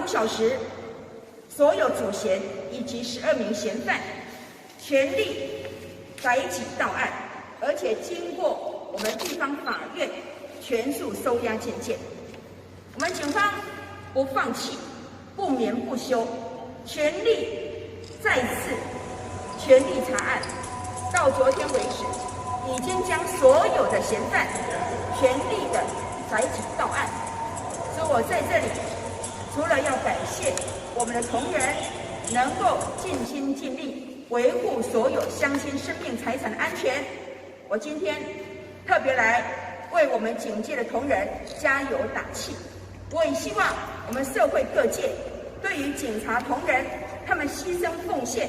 小时，所有主嫌以及12名嫌犯全力逮捕到案，而且经过我们地方法院全数收押禁见。我们警方不放弃，不眠不休，全力再次全力查案。到昨天为止，已经将所有的嫌犯全力的逮捕到案。所以我在这里除了要感谢我们的同仁能够尽心尽力维护所有乡亲生命财产的安全，我今天特别来为我们警界的同仁加油打气。我也希望我们社会各界对于警察同仁他们牺牲奉献，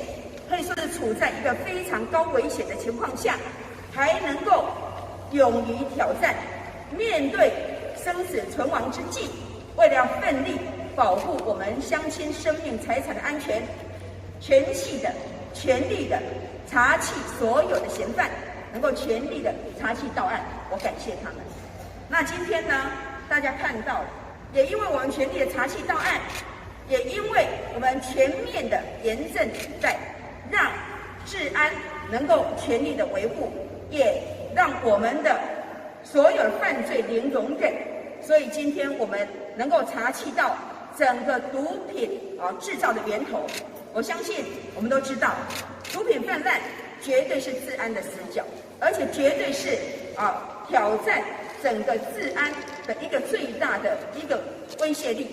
可以说是处在一个非常高危险的情况下，还能够勇于挑战，面对生死存亡之际，为了要奋力保护我们乡亲生命财产的安全，全系的全力的查缉所有的嫌犯，能够全力的查缉到案，我感谢他们。那今天呢，大家看到了，也因为我们全力的查缉到案，也因为我们全面的严正取代，让治安能够全力的维护，也让我们的所有的犯罪零容忍。所以今天我们能够查缉到整个毒品制造的源头。我相信我们都知道，毒品泛滥绝对是治安的死角，而且绝对是挑战整个治安的一个最大的一个威胁力。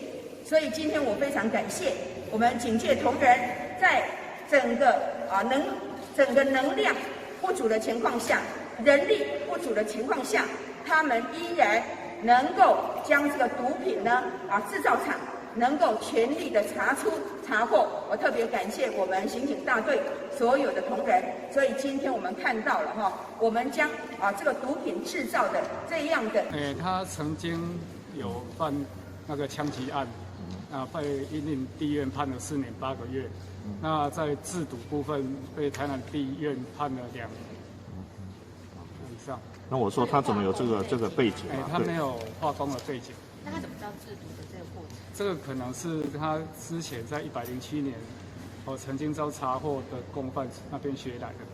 所以今天我非常感谢我们警界同仁，在整个能量不足的情况下，人力不足的情况下，他们依然能够将这个毒品呢制造厂能够全力的查获。我特别感谢我们刑警大队所有的同仁。所以今天我们看到了我们将这个毒品制造的这样的，他曾经有犯那个枪击案，被云林地院判了4年8个月。那在制毒部分被台南地院判了2年以上。那我说他怎么有这个背景？他没有化工的背景。那他怎么知道制毒的这个过程？这个可能是他之前在107年曾经遭查获的共犯那边学来的。